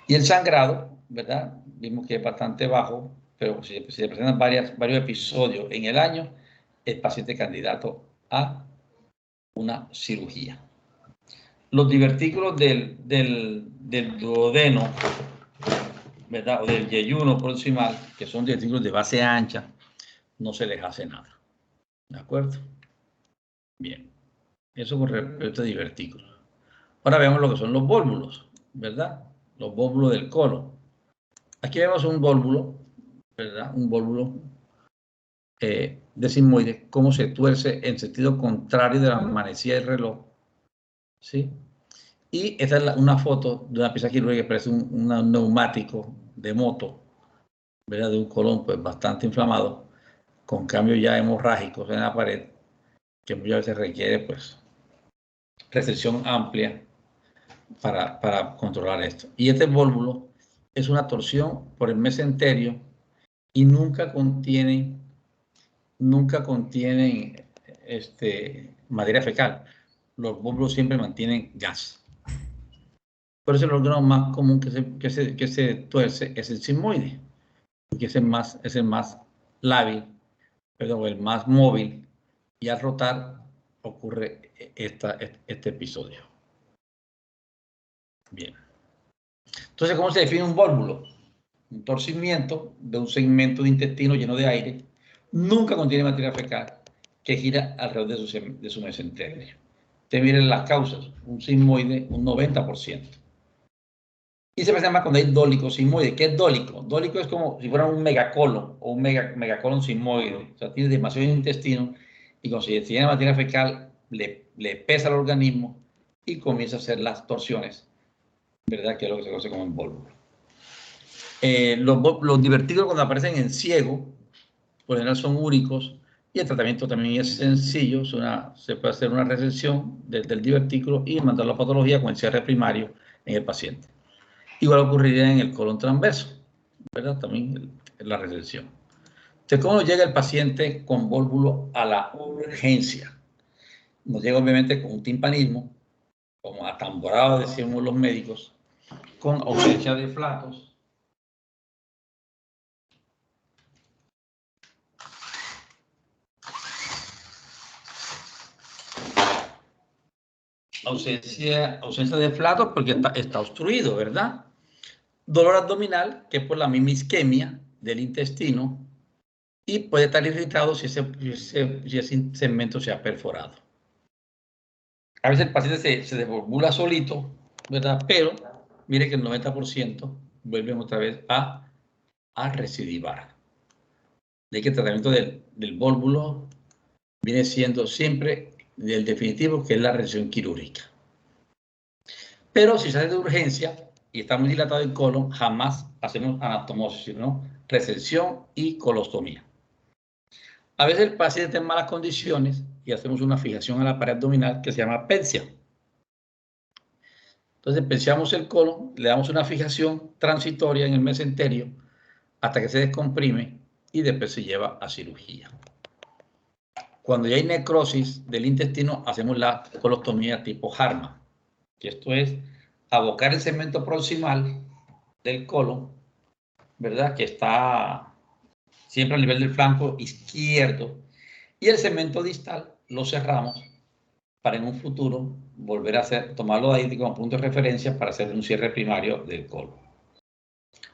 Y el sangrado, ¿verdad? Vimos que es bastante bajo, pero si se presentan varios episodios en el año, el paciente es candidato a una cirugía. Los divertículos del duodeno, ¿verdad? O del yeyuno proximal, que son divertículos de base ancha, no se les hace nada. ¿De acuerdo? Bien. Eso con respecto a divertículos. Ahora veamos lo que son los vólvulos, ¿verdad? Los vólvulos del colon. Aquí vemos un vólvulo, ¿verdad? Un vólvulo de sigmoide, cómo se tuerce en sentido contrario de la manecilla del reloj, ¿sí? Y esta es una foto de una pieza quirúrgica que parece un neumático de moto, ¿verdad? De un colon pues bastante inflamado, con cambios ya hemorrágicos en la pared, que muchas veces requiere pues resección amplia para controlar esto. Y este vólvulo es una torsión por el mesenterio y nunca contienen materia fecal. Los vólvulos siempre mantienen gas. Por eso el órgano más común que se tuerce es el sigmoide, que es el más lábil, perdón, el más móvil, y al rotar ocurre este episodio. Bien. Entonces, ¿cómo se define un vólvulo? Un torcimiento de un segmento de intestino lleno de aire, nunca contiene materia fecal, que gira alrededor de su mesenterio. Ustedes miren las causas, un sigmoide, un 90%. Y se presenta cuando hay dólico sigmoide. ¿Qué es dólico? Dólico es como si fuera un megacolon o un megacolon sigmoide. O sea, tiene demasiado intestino y cuando se tiene materia fecal le pesa al organismo y comienza a hacer las torsiones, ¿verdad? Que es lo que se conoce como un vólvulo. Los divertículos cuando aparecen en ciego, por general son únicos y el tratamiento también es sencillo. Se puede hacer una resección del divertículo y mandar la patología con el cierre primario en el paciente. Igual ocurriría en el colon transverso, ¿verdad? También la resección. Entonces, ¿cómo llega el paciente con vólvulo a la urgencia? Nos llega obviamente con un timpanismo, como atamborado, decimos los médicos, con ausencia de flatos, ausencia de flatos porque está obstruido, ¿verdad? Dolor abdominal, que es por la misma isquemia del intestino, y puede estar irritado si ese segmento se ha perforado. A veces el paciente se desvalvula solito, ¿verdad? Pero mire que el 90% vuelven otra vez a recidivar. De que el tratamiento del vólvulo viene siendo siempre el definitivo, que es la resección quirúrgica. Pero si se hace de urgencia y está muy dilatado el colon, jamás hacemos anastomosis, sino resección y colostomía. A veces el paciente está en malas condiciones y hacemos una fijación a la pared abdominal que se llama pensia. Entonces pensiamos el colon, le damos una fijación transitoria en el mesenterio hasta que se descomprime y después se lleva a cirugía. Cuando ya hay necrosis del intestino, hacemos la colostomía tipo Harman, que esto es abocar el segmento proximal del colon, ¿verdad? Que está siempre a nivel del flanco izquierdo, y el segmento distal lo cerramos para en un futuro volver a tomarlo de ahí como punto de referencia para hacer un cierre primario del colon.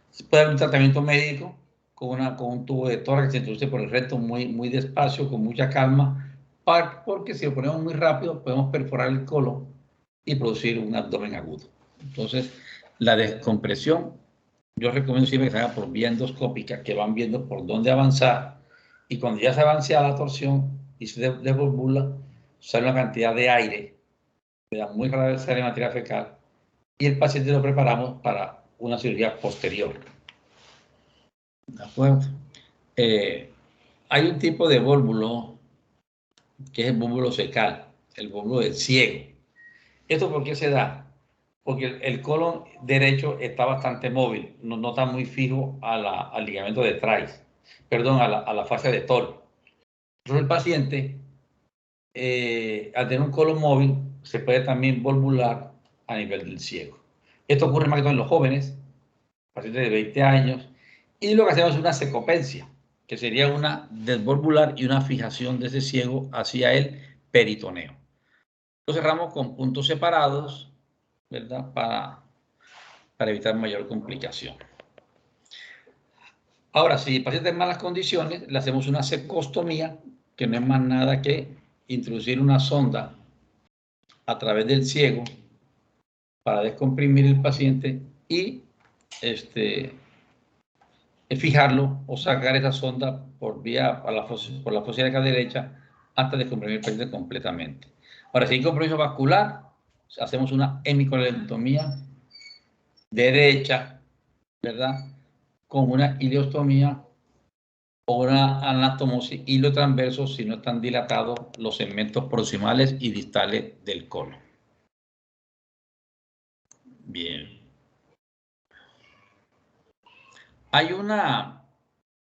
Se puede haber un tratamiento médico con un tubo de tórax que se introduce por el recto muy despacio, con mucha calma, porque si lo ponemos muy rápido podemos perforar el colon y producir un abdomen agudo. Entonces, la descompresión, yo recomiendo siempre que se haga por vía endoscópica, que van viendo por dónde avanzar, y cuando ya se avancea la torsión y se desvalvula, sale una cantidad de aire, muy rara vez sale materia fecal, y el paciente lo preparamos para una cirugía posterior. ¿De acuerdo? Hay un tipo de vólvulo que es el vólvulo secal, el vólvulo del ciego. ¿Esto por qué se da? porque el colon derecho está bastante móvil, no está muy fijo al ligamento de Treis, perdón, a la fascia de Toll. Entonces el paciente, al tener un colon móvil, se puede también volvular a nivel del ciego. Esto ocurre más que todo en los jóvenes, pacientes de 20 años, y lo que hacemos es una secopencia, que sería una desvolvular y una fijación de ese ciego hacia el peritoneo. Lo cerramos con puntos separados, ¿verdad? Para evitar mayor complicación. Ahora, si el paciente en malas condiciones, le hacemos una secostomía, que no es más nada que introducir una sonda a través del ciego para descomprimir el paciente y fijarlo o sacar esa sonda por la fosa ilíaca derecha hasta descomprimir el paciente completamente. Ahora, si hay compromiso vascular, hacemos una hemicolectomía derecha, ¿verdad? Con una ileostomía o una anastomosis hilotransverso si no están dilatados los segmentos proximales y distales del colon. Bien. Hay una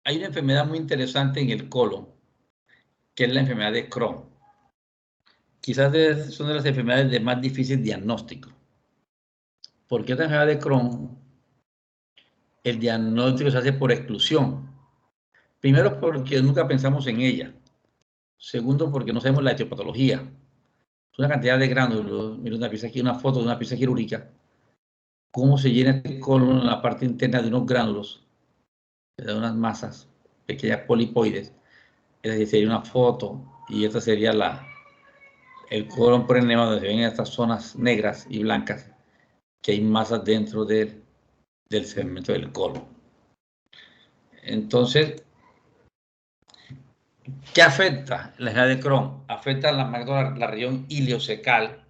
enfermedad muy interesante en el colon, que es la enfermedad de Crohn. Quizás son de las enfermedades de más difícil diagnóstico. Porque esta enfermedad de Crohn, el diagnóstico se hace por exclusión. Primero, porque nunca pensamos en ella. Segundo, porque no sabemos la etiopatología. Es una cantidad de gránulos. Mira una foto de una pieza quirúrgica. Cómo se llena este colon en la parte interna de unos gránulos, de unas masas pequeñas polipoides. Esa sería una foto y esta sería el colon por enema, donde se ven estas zonas negras y blancas, que hay masas dentro del segmento del colon. Entonces, ¿qué afecta la enfermedad de Crohn? Afecta la región ileocecal,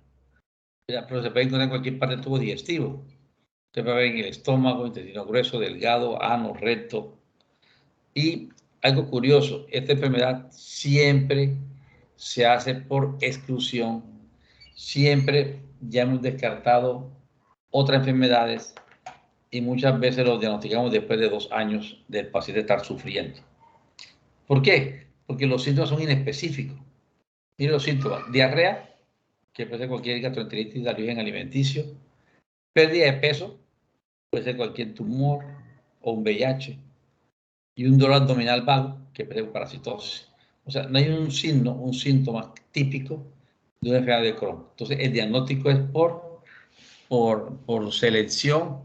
pero se puede encontrar en cualquier parte del tubo digestivo. Se puede ver en el estómago, intestino grueso, delgado, ano, recto. Y algo curioso, esta enfermedad siempre se hace por exclusión. Siempre ya hemos descartado otras enfermedades y muchas veces los diagnosticamos después de 2 años del paciente estar sufriendo. ¿Por qué? Porque los síntomas son inespecíficos. Miren los síntomas: diarrea, que puede ser cualquier gastroenteritis de origen alimenticio; pérdida de peso, puede ser cualquier tumor o un VIH; y un dolor abdominal vago, que puede ser parasitosis. O sea, no hay un síntoma típico de una enfermedad de Crohn. Entonces, el diagnóstico es por selección,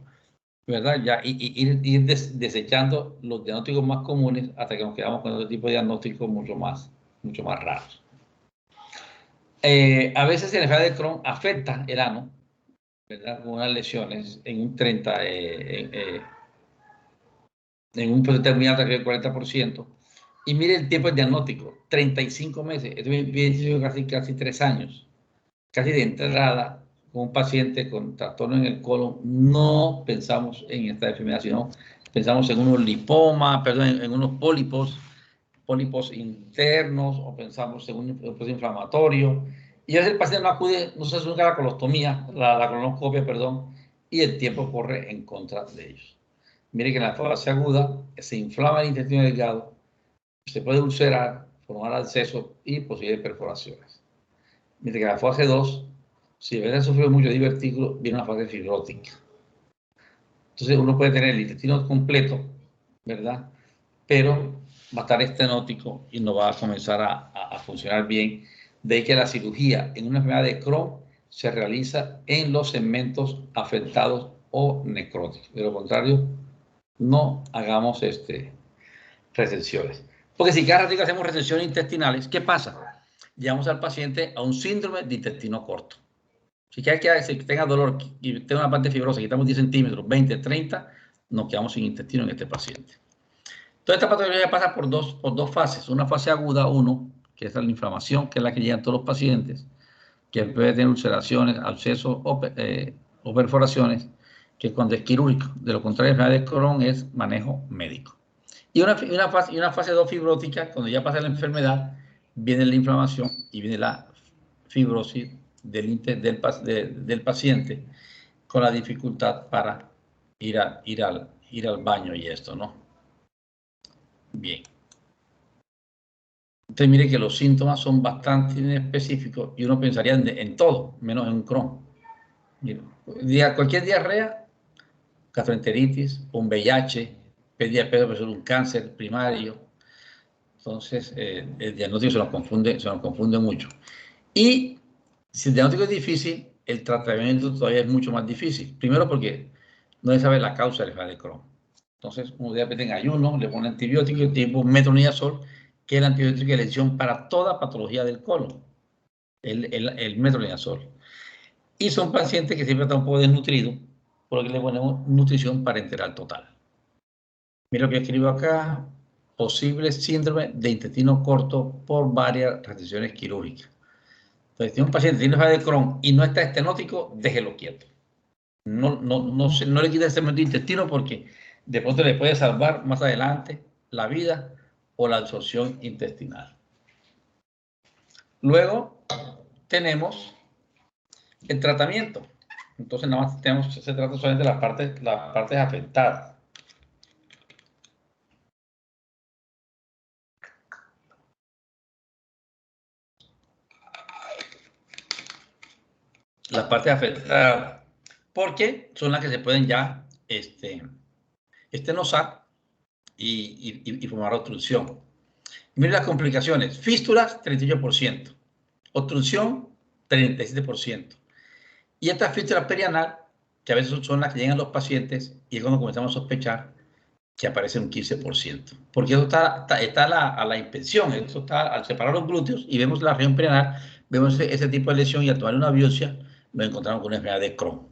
¿verdad? Ya ir desechando los diagnósticos más comunes hasta que nos quedamos con otro tipo de diagnósticos mucho más raros. A veces la enfermedad de Crohn afecta el ano, ¿verdad? Con unas lesiones en un 30%, en un porcentaje muy alto, que es el 40%. Y mire el tiempo de diagnóstico: 35 meses. Esto viene siendo casi 3 años. Casi de entrada, con un paciente con trastorno en el colon, no pensamos en esta enfermedad, sino pensamos en unos lipomas, en unos pólipos internos, o pensamos en un proceso inflamatorio. Y a veces el paciente no acude, no se hace nunca la colostomía, la colonoscopia, perdón, y el tiempo corre en contra de ellos. Mire que en la fase aguda se inflama el intestino delgado, se puede ulcerar, formar abscesos y posibles perforaciones. Mientras que en la fase 2, si a veces sufrido mucho divertículo, viene una fase fibrótica. Entonces uno puede tener el intestino completo, ¿verdad? Pero va a estar estenótico y no va a comenzar a funcionar bien. De ahí que la cirugía en una enfermedad de Crohn se realiza en los segmentos afectados o necróticos. De lo contrario, no hagamos resecciones. Porque si cada ratito hacemos resecciones intestinales, ¿qué pasa? Llevamos al paciente a un síndrome de intestino corto. Si tenga dolor y tenga una parte fibrosa, quitamos 10 centímetros, 20, 30, nos quedamos sin intestino en este paciente. Toda esta patología pasa por dos fases. Una fase aguda 1, que es la inflamación, que es la que llegan todos los pacientes, que puede tener ulceraciones, abscesos o perforaciones, que cuando es quirúrgico. De lo contrario, la enfermedad de Crohn es manejo médico. Y una fase 2 fibrótica, cuando ya pasa la enfermedad, viene la inflamación y viene la fibrosis del paciente, con la dificultad para ir al baño y esto, ¿no? Bien. Entonces mire que los síntomas son bastante específicos y uno pensaría en todo, menos en un Crohn. Mire, cualquier diarrea, gastroenteritis, un VIH, pérdida de peso, un cáncer primario. Entonces, el diagnóstico se nos confunde mucho. Y si el diagnóstico es difícil, el tratamiento todavía es mucho más difícil. Primero porque no se sabe la causa del enfermedad de Crohn. Entonces, uno diabetes en ayuno, le pone antibiótico tipo metronidazol, que es el antibiótico de elección para toda patología del colon, el metronidazol. Y son pacientes que siempre están un poco desnutridos, porque le ponemos nutrición parenteral total. Mira lo que escribo acá: posible síndrome de intestino corto por varias restricciones quirúrgicas. Entonces, si un paciente tiene enfermedad de Crohn y no está estenótico, déjelo quieto. No le quite el cemento de intestino porque de pronto le puede salvar más adelante la vida o la absorción intestinal. Luego tenemos el tratamiento. Entonces nada más se trata solamente de las partes afectadas. Las partes afectadas, porque son las que se pueden ya estenosar y formar obstrucción. Miren las complicaciones: fístulas, 38%, obstrucción, 37%. Y esta fístula perianal, que a veces son las que llegan a los pacientes, y es cuando comenzamos a sospechar que aparece un 15%. Porque eso está a la inspección, esto está al separar los glúteos y vemos la región perianal, vemos ese tipo de lesión, y al tomar una biopsia nos encontramos con una enfermedad de Crohn.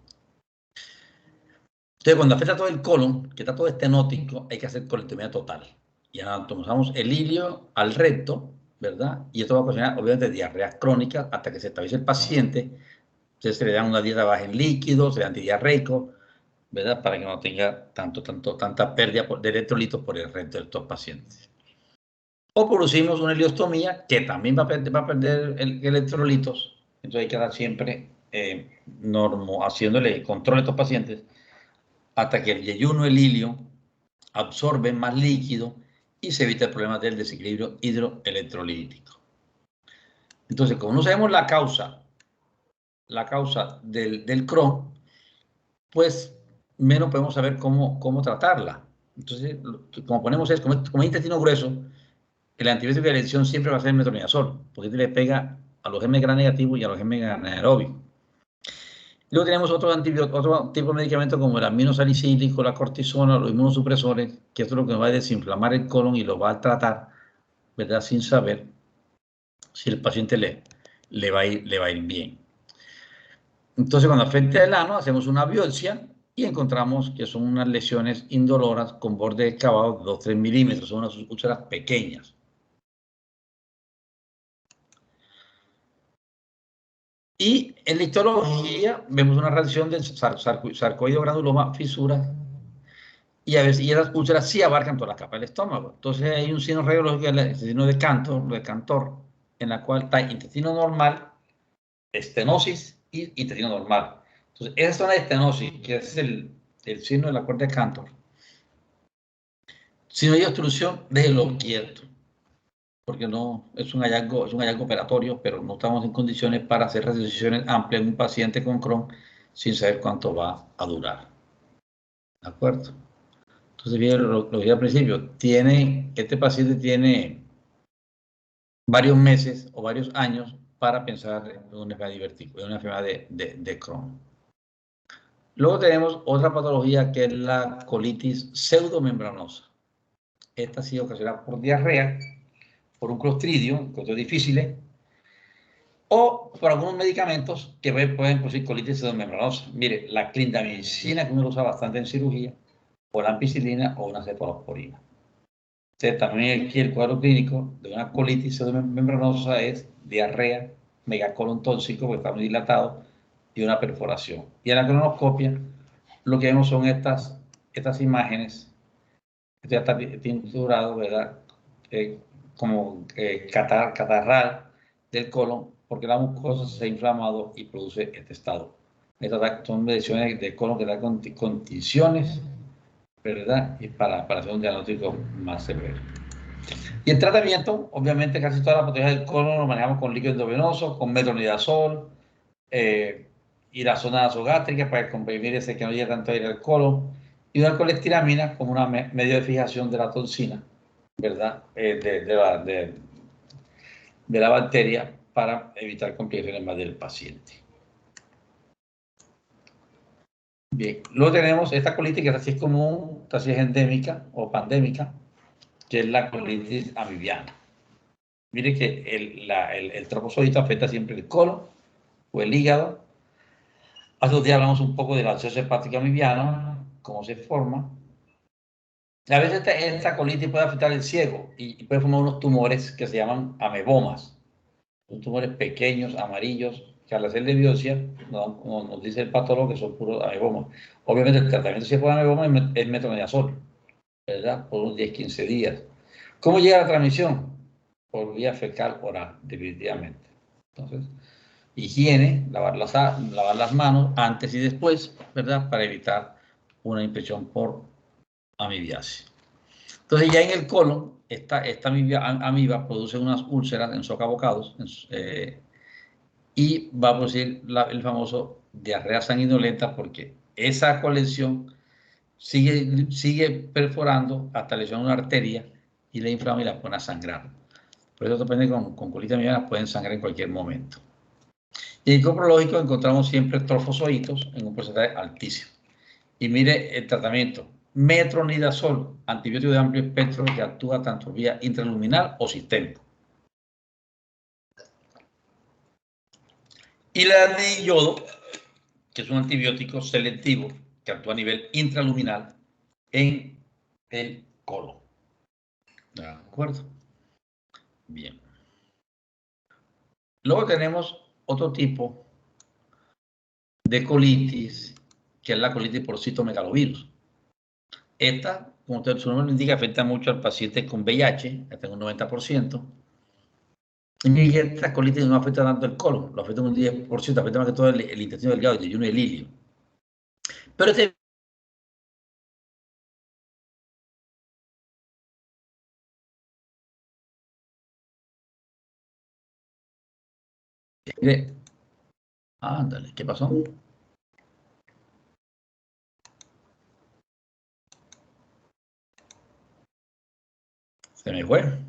Entonces, cuando afecta todo el colon, que está todo estenótico, hay que hacer colectomía total. Y ahora tomamos el ilio al recto, ¿verdad? Y esto va a ocasionar, obviamente, diarreas crónicas hasta que se estabilice el paciente. Entonces, se le da una dieta baja en líquidos, se le da antidiarreico, ¿verdad? Para que no tenga tanta pérdida de electrolitos por el resto de estos pacientes. O producimos una ileostomía que también va a perder electrolitos. Entonces, hay que dar siempre haciéndole control a estos pacientes hasta que el yeyuno, el ilio, absorben más líquido y se evita el problema del desequilibrio hidroelectrolítico. Entonces, como no sabemos la causa del Crohn, pues menos podemos saber cómo tratarla. Entonces, como ponemos es, como hay intestino grueso, el antibiótico de elección siempre va a ser el metronidazol, porque le pega a los germes gram negativos y a los germes gram anaerobios. Luego tenemos otro tipo de medicamentos como el aminosalicílico, la cortisona, los inmunosupresores, que esto es lo que nos va a desinflamar el colon y lo va a tratar, ¿verdad? Sin saber si el paciente le va a ir bien. Entonces, cuando afecta el ano, hacemos una biopsia y encontramos que son unas lesiones indoloras con borde excavado de 2-3 milímetros, son unas úlceras pequeñas. Y en la histología vemos una reacción del sarcoide granuloma, fisura, y a veces esas úlceras sí abarcan toda la capa del estómago. Entonces hay un signo radiológico, el signo de Cantor, en la cual está intestino normal, estenosis y intestino normal. Entonces, esa zona de estenosis, que es el signo de la cuerda de Cantor, si no hay obstrucción, déjelo quieto, porque no es un hallazgo operatorio, pero no estamos en condiciones para hacer resecciones amplias en un paciente con Crohn sin saber cuánto va a durar. ¿De acuerdo? Entonces, bien, lo que dije al principio, este paciente tiene varios meses o varios años para pensar en una enfermedad de Crohn. Luego tenemos otra patología que es la colitis pseudomembranosa. Esta ha sido ocasionada por diarrea, por un clostridio, cosas difíciles, o por algunos medicamentos que pueden producir colitis pseudomembranosa. Mire, la clindamicina, que uno lo usa bastante en cirugía, o la ampicilina o una cefalosporina. Entonces, también aquí el cuadro clínico de una colitis pseudomembranosa es diarrea, megacolon tóxico, porque está muy dilatado, y una perforación. Y en la cronoscopia, lo que vemos son estas imágenes. Esto ya está tinturado, ¿verdad? Como catarral del colon, porque la mucosa se ha inflamado y produce este estado. Son mediciones de colon que dan condiciones, ¿verdad? Y para hacer un diagnóstico más severo. Y el tratamiento, obviamente, casi toda la patología del colon lo manejamos con líquido endovenoso, con metronidazol, y la zona nasogástrica para comprimir ese que no llega tanto aire al colon, y una colestiramina como una medio de fijación de la toxina, ¿verdad? De la bacteria para evitar complicaciones más del paciente. Bien, luego tenemos esta colitis que así es común, esta sí es endémica o pandémica, que es la colitis amibiana. Mire que el trofozoito afecta siempre el colon o el hígado. Hace 2 días hablamos un poco del absceso hepático amibiano, cómo se forma. A veces esta colitis puede afectar el ciego y puede formar unos tumores que se llaman amebomas. Son tumores pequeños, amarillos, que al hacerle biopsia nos dice el patólogo que son puros amebomas. Obviamente el tratamiento si es por ameboma es metronidazol, ¿verdad? Por unos 10-15 días. ¿Cómo llega la transmisión? Por vía fecal oral, definitivamente. Entonces, higiene, lavar las manos antes y después, ¿verdad? Para evitar una infección por amibiasis. Entonces ya en el colon, esta amiba produce unas úlceras en socavocados y va a producir el famoso diarrea sanguinolenta porque esa colección sigue perforando hasta lesionar una arteria y la inflama y la pone a sangrar. Por eso depende con colitis amibiana pueden sangrar en cualquier momento. Y en el coprológico encontramos siempre trofozoitos en un porcentaje altísimo. Y mire el tratamiento. Metronidazol, antibiótico de amplio espectro que actúa tanto vía intraluminal o sistémico. Y la de yodo, que es un antibiótico selectivo que actúa a nivel intraluminal en el colon. ¿De acuerdo? Bien. Luego tenemos otro tipo de colitis, que es la colitis por citomegalovirus. Esta, como su nombre lo indica, afecta mucho al paciente con VIH, hasta un 90%. Y esta colitis no afecta tanto el colon, lo afecta un 10%, afecta más que todo el intestino delgado, el yeyuno y el ilio. Pero mire, ándale, ¿qué pasó? Se me fue.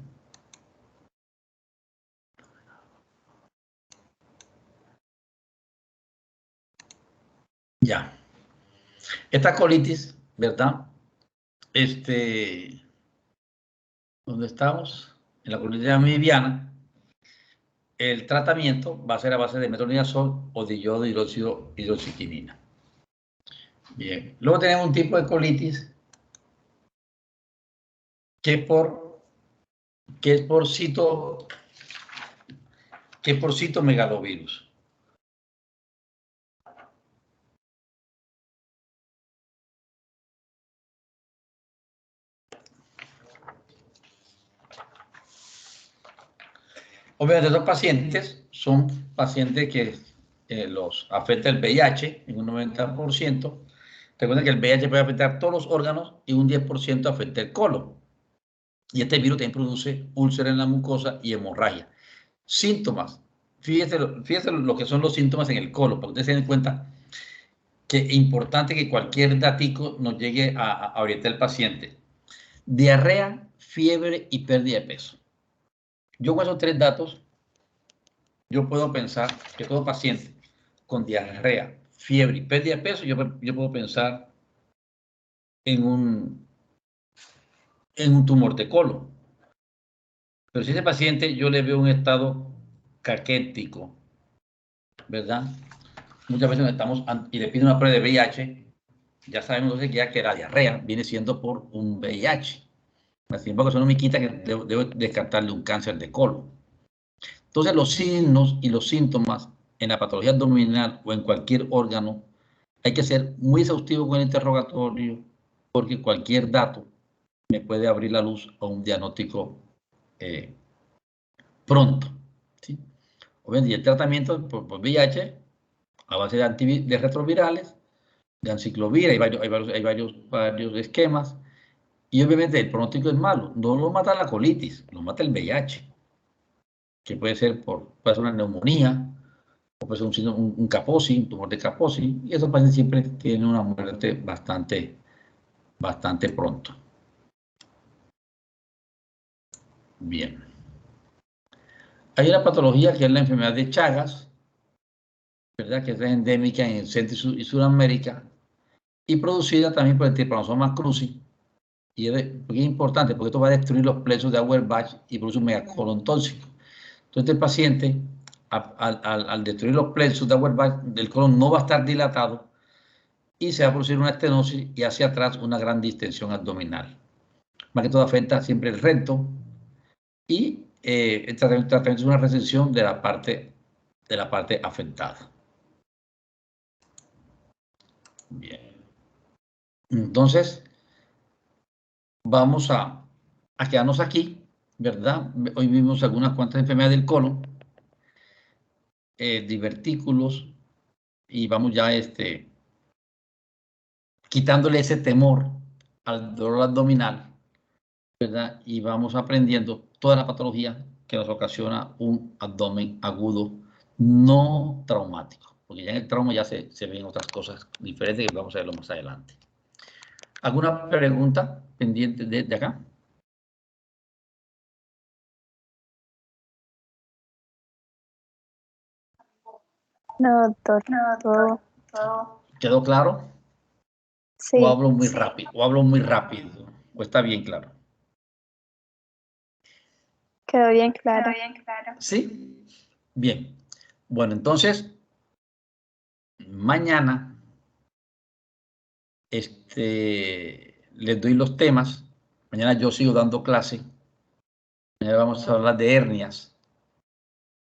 Ya. Esta colitis, ¿verdad? ¿Dónde estamos? En la colitis amibiana. El tratamiento va a ser a base de metronidazol o de yodo hidróxido hidroxiquinina. Bien. Luego tenemos un tipo de colitis que es por citomegalovirus. Obviamente, estos pacientes son pacientes que los afecta el VIH en un 90%. Recuerden que el VIH puede afectar todos los órganos y un 10% afecta el colon. Y este virus también produce úlcera en la mucosa y hemorragia. Síntomas. Fíjense lo que son los síntomas en el colon, para que ustedes se den cuenta que es importante que cualquier datico nos llegue a orientar al paciente. Diarrea, fiebre y pérdida de peso. Yo con esos 3 datos, yo puedo pensar que todo paciente con diarrea, fiebre y pérdida de peso, yo puedo pensar en un tumor de colon. Pero si ese paciente yo le veo un estado caquético, ¿verdad? Muchas veces estamos y le pido una prueba de VIH, ya sabemos entonces que la diarrea viene siendo por un VIH. Sin embargo, eso no me quita que debo descartarle un cáncer de colon. Entonces, los signos y los síntomas en la patología abdominal o en cualquier órgano, hay que ser muy exhaustivo con el interrogatorio porque cualquier dato me puede abrir la luz a un diagnóstico pronto. ¿Sí? Obviamente, y el tratamiento por VIH a base de retrovirales, de anciclovir, hay varios esquemas. Y obviamente el pronóstico es malo. No lo mata la colitis, lo mata el VIH, que puede ser una neumonía, o puede ser un Kaposi, un tumor de Kaposi, y esos pacientes siempre tienen una muerte bastante pronto. Bien. Hay una patología que es la enfermedad de Chagas, ¿verdad? Que es endémica en Centro y Sudamérica y producida también por el Trypanosoma cruzi. Y es importante porque esto va a destruir los plexos de Auerbach y produce un megacolon tóxico. Entonces el paciente, al destruir los plexos de Auerbach, del colon no va a estar dilatado y se va a producir una estenosis y hacia atrás una gran distensión abdominal. Más que todo afecta siempre el recto y el tratamiento es una resección de la parte afectada. Bien. Entonces, vamos a quedarnos aquí, ¿verdad? Hoy vimos algunas cuantas enfermedades del colon, divertículos, y vamos ya quitándole ese temor al dolor abdominal, ¿verdad? Y vamos aprendiendo toda la patología que nos ocasiona un abdomen agudo no traumático, porque ya en el trauma ya se ven otras cosas diferentes que vamos a verlo más adelante. ¿Alguna pregunta pendiente de acá? No, doctor, todo. ¿Quedó claro? Sí. ¿O hablo muy rápido? ¿O hablo muy rápido? ¿O está bien claro? Quedó bien claro. ¿Sí? Bien. Bueno, entonces, mañana les doy los temas. Mañana yo sigo dando clase. Mañana vamos a hablar de hernias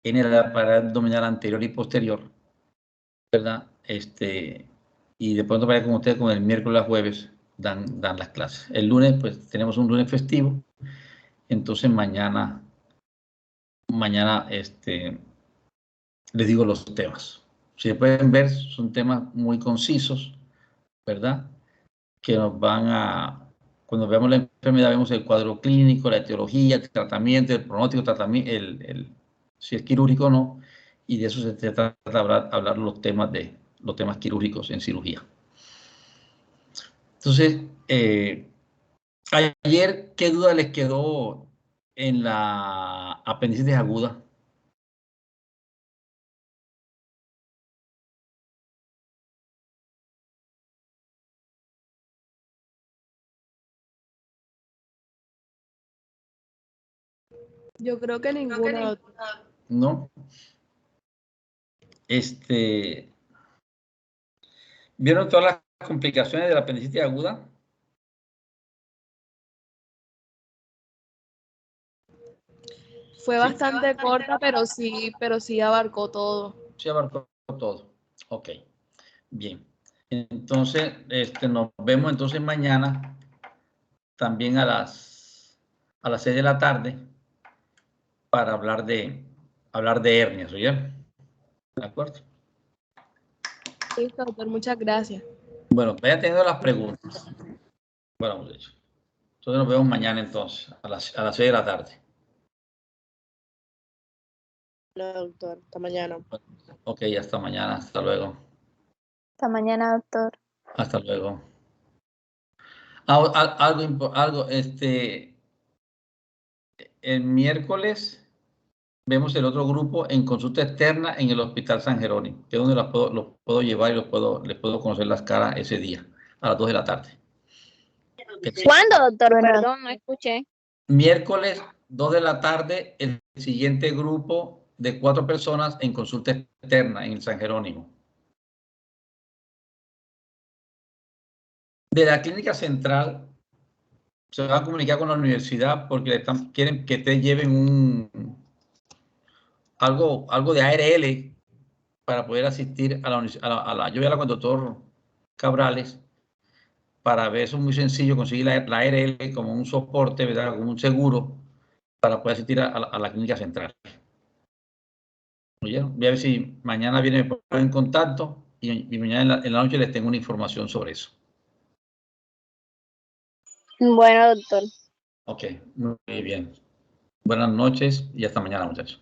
en el aparato abdominal anterior y posterior, ¿verdad? Y de pronto vaya con ustedes con el miércoles a jueves dan las clases. El lunes, pues tenemos un lunes festivo. Entonces mañana les digo los temas. Si pueden ver, son temas muy concisos, ¿verdad? Que nos van cuando veamos la enfermedad, vemos el cuadro clínico, la etiología, el tratamiento, el pronóstico, si es quirúrgico o no, y de eso se trata de hablar los temas quirúrgicos en cirugía. Entonces, ayer, ¿qué duda les quedó en la apendicitis aguda? Yo creo que ninguna, doctor. ¿No? ¿Vieron todas las complicaciones de la apendicitis aguda? Fue bastante corta, pero sí abarcó todo. Sí, abarcó todo. Ok, bien. Entonces, nos vemos entonces mañana, también a las 6 de la tarde, para hablar de hernias, ¿oye? ¿De acuerdo? Listo, doctor, muchas gracias. Bueno, vaya teniendo las preguntas. Bueno, hemos hecho. Entonces nos vemos mañana entonces, a las 6 de la tarde. No, doctor, hasta mañana. Ok, hasta mañana, hasta luego. Hasta mañana, doctor. Hasta luego. Algo, el miércoles vemos el otro grupo en consulta externa en el Hospital San Jerónimo, que es donde los puedo llevar y les puedo conocer las caras ese día, a las 2 de la tarde. ¿Cuándo, doctor? Bueno, perdón, No escuché. Miércoles, 2 de la tarde, el siguiente grupo de 4 personas en consulta externa en el San Jerónimo. De la clínica central se van a comunicar con la universidad porque quieren que te lleven algo de ARL para poder asistir a la yo voy a hablar con el doctor Cabrales para ver, eso es muy sencillo, conseguir la ARL como un soporte, ¿verdad? Como un seguro para poder asistir a la clínica central. ¿Oyeron? Voy a ver si mañana viene, me ponen en contacto y mañana en la noche les tengo una información sobre eso. Bueno, doctor. Ok, muy bien. Buenas noches y hasta mañana, muchachos.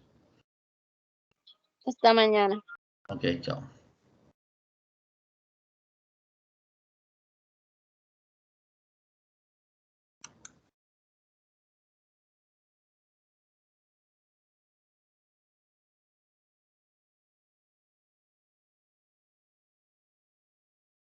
Hasta mañana. Ok, chao.